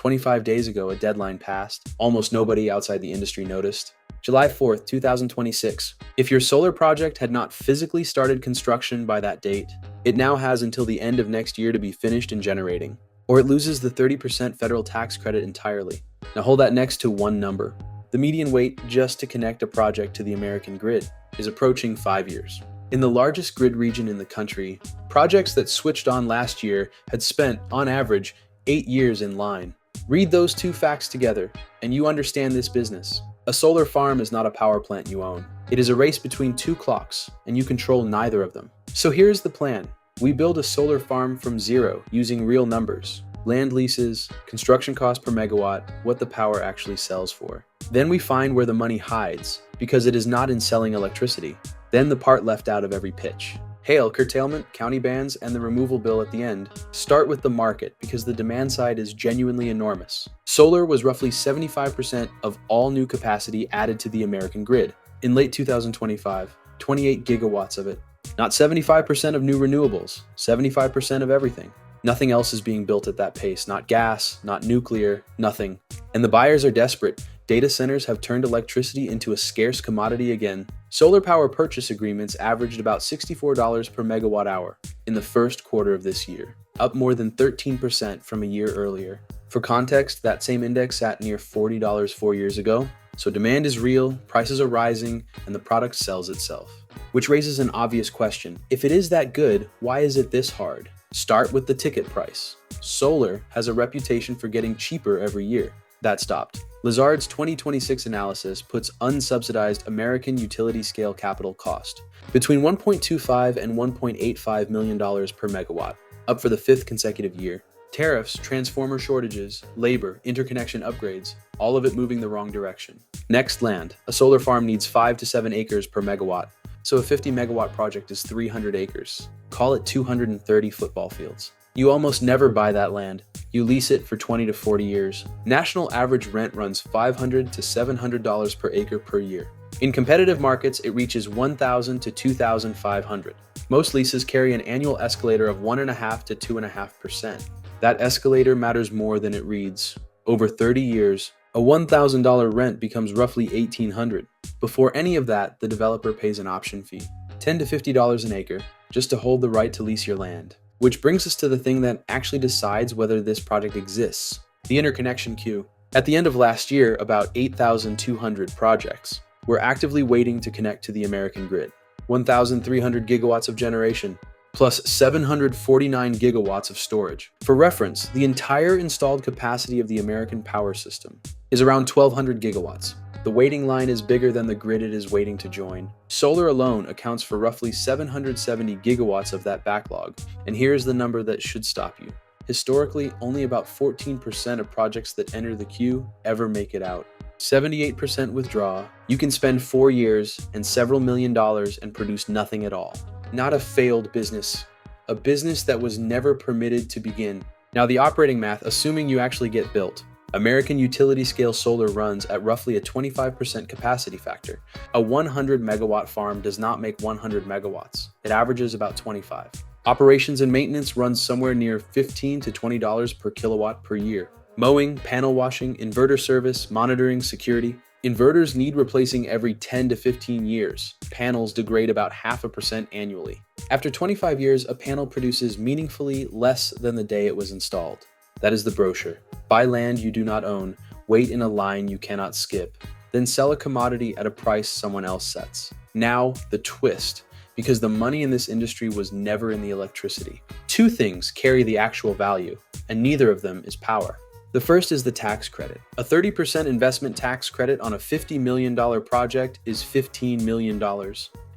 25 days ago, a deadline passed. Almost nobody outside the industry noticed. July 4th, 2026. If your solar project had not physically started construction by that date, it now has until the end of next year to be finished and generating, or it loses the 30% federal tax credit entirely. Now hold that next to one number. The median wait just to connect a project to the American grid is approaching 5 years. In the largest grid region in the country, projects that switched on last year had spent, on average, 8 years in line. Read those two facts together, and you understand this business. A solar farm is not a power plant you own. It is a race between two clocks, and you control neither of them. So here's the plan. We build a solar farm from zero using real numbers. Land leases, construction cost per megawatt, what the power actually sells for. Then we find where the money hides, because it is not in selling electricity. Then the part left out of every pitch. Hail, curtailment, county bans, and the removal bill at the end. Start with the market, because the demand side is genuinely enormous. Solar was roughly 75% of all new capacity added to the American grid. In late 2025, 28 gigawatts of it. Not 75% of new renewables, 75% of everything. Nothing else is being built at that pace, not gas, not nuclear, nothing. And the buyers are desperate. Data centers have turned electricity into a scarce commodity again. Solar power purchase agreements averaged about $64 per megawatt hour in the first quarter of this year, up more than 13% from a year earlier. For context, that same index sat near $40 4 years ago. So demand is real, prices are rising, and the product sells itself. Which raises an obvious question. If it is that good, why is it this hard? Start with the ticket price. Solar has a reputation for getting cheaper every year. That stopped. Lazard's 2026 analysis puts unsubsidized American utility-scale capital cost between $1.25 and $1.85 million per megawatt, up for the 5th consecutive year. Tariffs, transformer shortages, labor, interconnection upgrades, all of it moving the wrong direction. Next, land. A solar farm needs 5 to 7 acres per megawatt, so a 50 megawatt project is 300 acres. Call it 230 football fields. You almost never buy that land. You lease it for 20 to 40 years. National average rent runs $500 to $700 per acre per year. In competitive markets, it reaches $1,000 to $2,500. Most leases carry an annual escalator of 1.5% to 2.5%. That escalator matters more than it reads. Over 30 years, a $1,000 rent becomes roughly $1,800. Before any of that, the developer pays an option fee, $10 to $50 an acre, just to hold the right to lease your land. Which brings us to the thing that actually decides whether this project exists, the interconnection queue. At the end of last year, about 8,200 projects were actively waiting to connect to the American grid. 1,300 gigawatts of generation, plus 749 gigawatts of storage. For reference, the entire installed capacity of the American power system is around 1,200 gigawatts. The waiting line is bigger than the grid it is waiting to join. Solar alone accounts for roughly 770 gigawatts of that backlog, and here's the number that should stop you. Historically, only about 14% of projects that enter the queue ever make it out. 78% withdraw. You can spend 4 years and several $1 million and produce nothing at all. Not a failed business, a business that was never permitted to begin. Now the operating math, assuming you actually get built. American utility-scale solar runs at roughly a 25% capacity factor. A 100 megawatt farm does not make 100 megawatts. It averages about 25. Operations and maintenance runs somewhere near $15 to $20 per kilowatt per year. Mowing, panel washing, inverter service, monitoring, security. Inverters need replacing every 10 to 15 years. Panels degrade about 0.5% annually. After 25 years, a panel produces meaningfully less than the day it was installed. That is the brochure. Buy land you do not own, wait in a line you cannot skip, then sell a commodity at a price someone else sets. Now, the twist, because the money in this industry was never in the electricity. Two things carry the actual value, and neither of them is power. The first is the tax credit. A 30% investment tax credit on a $50 million project is $15 million.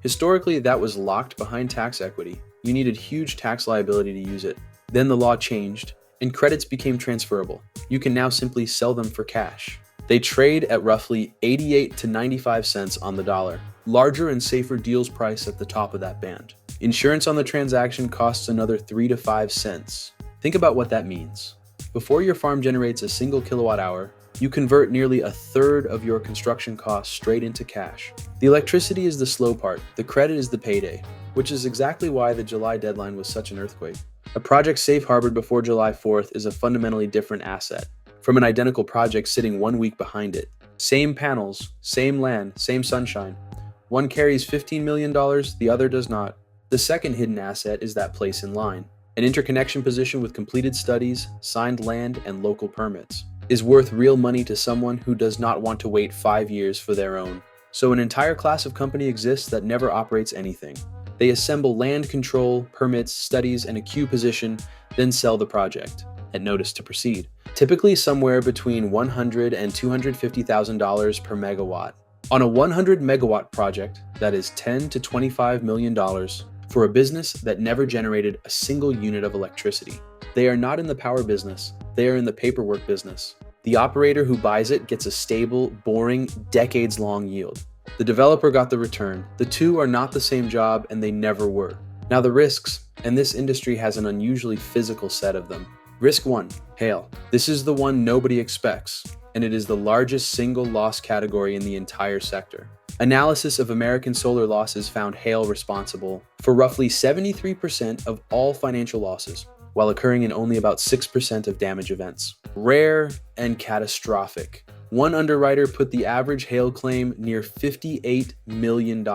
Historically, that was locked behind tax equity. You needed huge tax liability to use it. Then the law changed, and credits became transferable. You can now simply sell them for cash. They trade at roughly 88 to 95 cents on the dollar. Larger and safer deals price at the top of that band. Insurance on the transaction costs another 3 to 5 cents. Think about what that means. Before your farm generates a single kilowatt hour, you convert nearly a third of your construction costs straight into cash. The electricity is the slow part, the credit is the payday, which is exactly why the July deadline was such an earthquake. A project safe harbored before July 4th is a fundamentally different asset. from an identical project sitting 1 week behind it. Same panels, same land, same sunshine. One carries $15 million, the other does not. The second hidden asset is that place in line. An interconnection position with completed studies, signed land, and local permits is worth real money to someone who does not want to wait 5 years for their own. So an entire class of company exists that never operates anything. They assemble land control, permits, studies, and a queue position, then sell the project at notice to proceed. Typically somewhere between $100,000 and $250,000 per megawatt. On a 100 megawatt project, that is $10 to $25 million for a business that never generated a single unit of electricity. They are not in the power business, they are in the paperwork business. The operator who buys it gets a stable, boring, decades-long yield. The developer got the return. The two are not the same job, and they never were. Now the risks, and this industry has an unusually physical set of them. Risk 1, hail. This is the one nobody expects, and it is the largest single loss category in the entire sector. Analysis of American solar losses found hail responsible for roughly 73% of all financial losses, while occurring in only about 6% of damage events. Rare and catastrophic. One underwriter put the average hail claim near $58 million.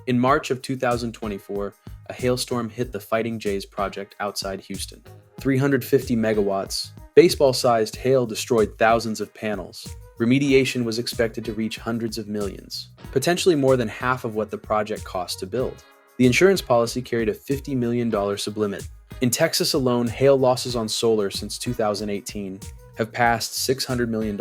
In March of 2024, a hailstorm hit the Fighting Jays project outside Houston. 350 megawatts. Baseball-sized hail destroyed thousands of panels. Remediation was expected to reach hundreds of millions, potentially more than half of what the project cost to build. The insurance policy carried a $50 million sublimit. In Texas alone, hail losses on solar since 2018 have passed $600 million.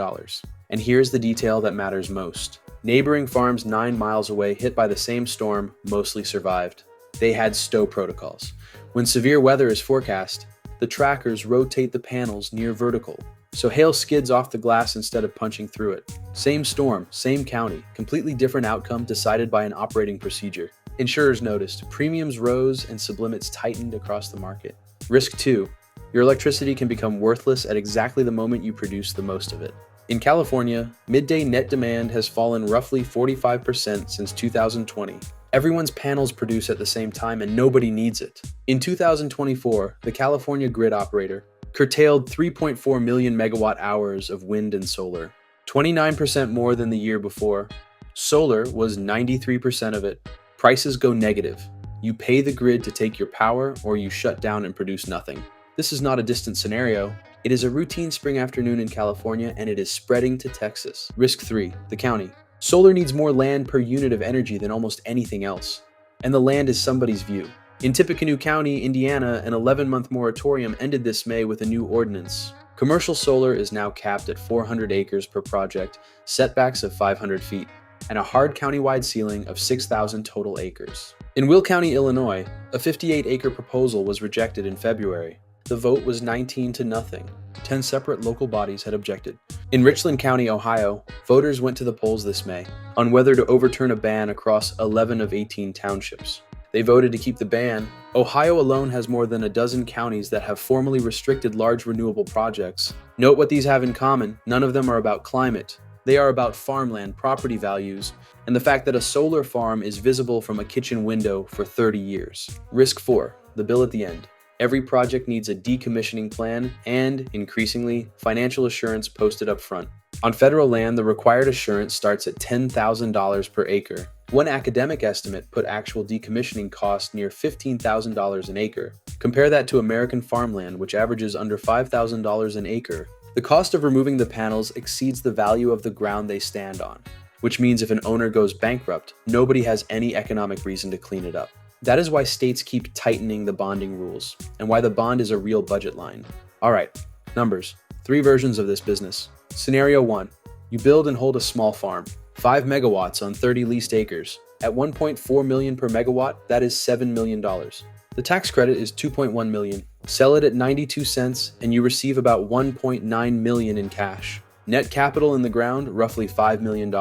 And here's the detail that matters most. Neighboring farms 9 miles away hit by the same storm mostly survived. They had stow protocols. When severe weather is forecast, the trackers rotate the panels near vertical, so hail skids off the glass instead of punching through it. Same storm, same county, completely different outcome decided by an operating procedure. Insurers noticed, premiums rose and sublimits tightened across the market. Risk 2, your electricity can become worthless at exactly the moment you produce the most of it. In California, midday net demand has fallen roughly 45% since 2020. Everyone's panels produce at the same time and nobody needs it. In 2024, the California grid operator curtailed 3.4 million megawatt hours of wind and solar, 29% more than the year before. Solar was 93% of it. Prices go negative. You pay the grid to take your power or you shut down and produce nothing. This is not a distant scenario. It is a routine spring afternoon in California and it is spreading to Texas. Risk 3, the county. Solar needs more land per unit of energy than almost anything else, and the land is somebody's view. In Tippecanoe County, Indiana, an 11-month moratorium ended this May with a new ordinance. Commercial solar is now capped at 400 acres per project, setbacks of 500 feet, and a hard countywide ceiling of 6,000 total acres. In Will County, Illinois, a 58-acre proposal was rejected in February. The vote was 19 to nothing. 10 separate local bodies had objected. In Richland County, Ohio, voters went to the polls this May on whether to overturn a ban across 11 of 18 townships. They voted to keep the ban. Ohio alone has more than a dozen counties that have formally restricted large renewable projects. Note what these have in common. None of them are about climate. They are about farmland, property values, and the fact that a solar farm is visible from a kitchen window for 30 years. Risk 4, the bill at the end. Every project needs a decommissioning plan and, increasingly, financial assurance posted up front. On federal land, the required assurance starts at $10,000 per acre. One academic estimate put actual decommissioning costs near $15,000 an acre. Compare that to American farmland, which averages under $5,000 an acre. The cost of removing the panels exceeds the value of the ground they stand on, which means if an owner goes bankrupt, nobody has any economic reason to clean it up. That is why states keep tightening the bonding rules, and why the bond is a real budget line. Alright, numbers. 3 versions of this business. Scenario 1. You build and hold a small farm. 5 megawatts on 30 leased acres. At 1.4 million per megawatt, that is $7 million. The tax credit is $2.1 million. Sell it at 92 cents, and you receive about $1.9 million in cash. Net capital in the ground, roughly $5 million.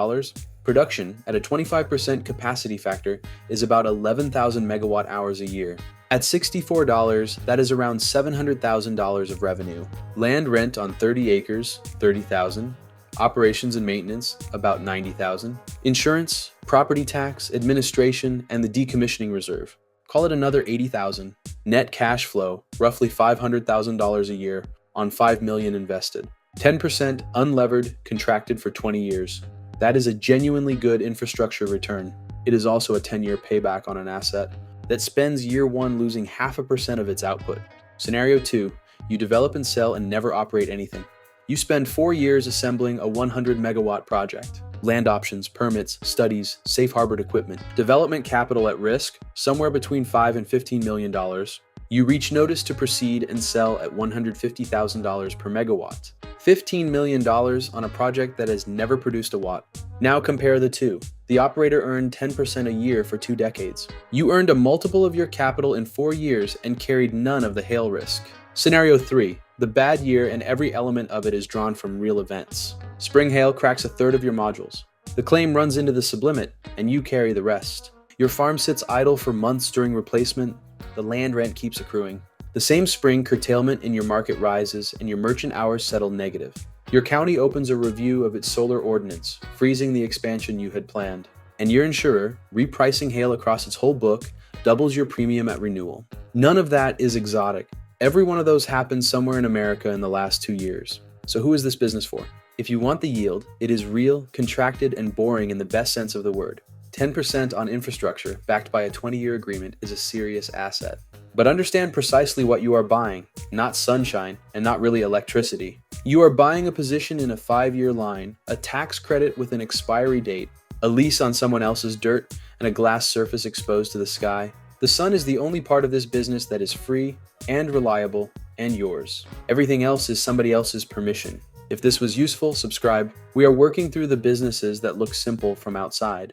Production, at a 25% capacity factor, is about 11,000 megawatt hours a year. At $64, that is around $700,000 of revenue. Land rent on 30 acres, $30,000. Operations and maintenance, about $90,000. Insurance, property tax, administration, and the decommissioning reserve. Call it another $80,000. Net cash flow, roughly $500,000 a year on $5 million invested. 10% unlevered, contracted for 20 years. That is a genuinely good infrastructure return. It is also a 10-year payback on an asset that spends year one losing 0.5% of its output. Scenario 2, you develop and sell and never operate anything. You spend 4 years assembling a 100 megawatt project. Land options, permits, studies, safe harbored equipment, development capital at risk, somewhere between $5 and $15 million. You reach notice to proceed and sell at $150,000 per megawatt. $15 million on a project that has never produced a watt. Now compare the two. The operator earned 10% a year for 2 decades. You earned a multiple of your capital in 4 years and carried none of the hail risk. Scenario 3. The bad year and every element of it is drawn from real events. Spring hail cracks 1/3 of your modules. The claim runs into the sublimit, and you carry the rest. Your farm sits idle for months during replacement. The land rent keeps accruing. The same spring, curtailment in your market rises, and your merchant hours settle negative. Your county opens a review of its solar ordinance, freezing the expansion you had planned. And your insurer, repricing hail across its whole book, doubles your premium at renewal. None of that is exotic. Every one of those happened somewhere in America in the last 2 years. So who is this business for? If you want the yield, it is real, contracted, and boring in the best sense of the word. 10% on infrastructure, backed by a 20-year agreement, is a serious asset. But understand precisely what you are buying, not sunshine, and not really electricity. You are buying a position in a 5-year line, a tax credit with an expiry date, a lease on someone else's dirt, and a glass surface exposed to the sky. The sun is the only part of this business that is free and reliable and yours. Everything else is somebody else's permission. If this was useful, subscribe. We are working through the businesses that look simple from outside.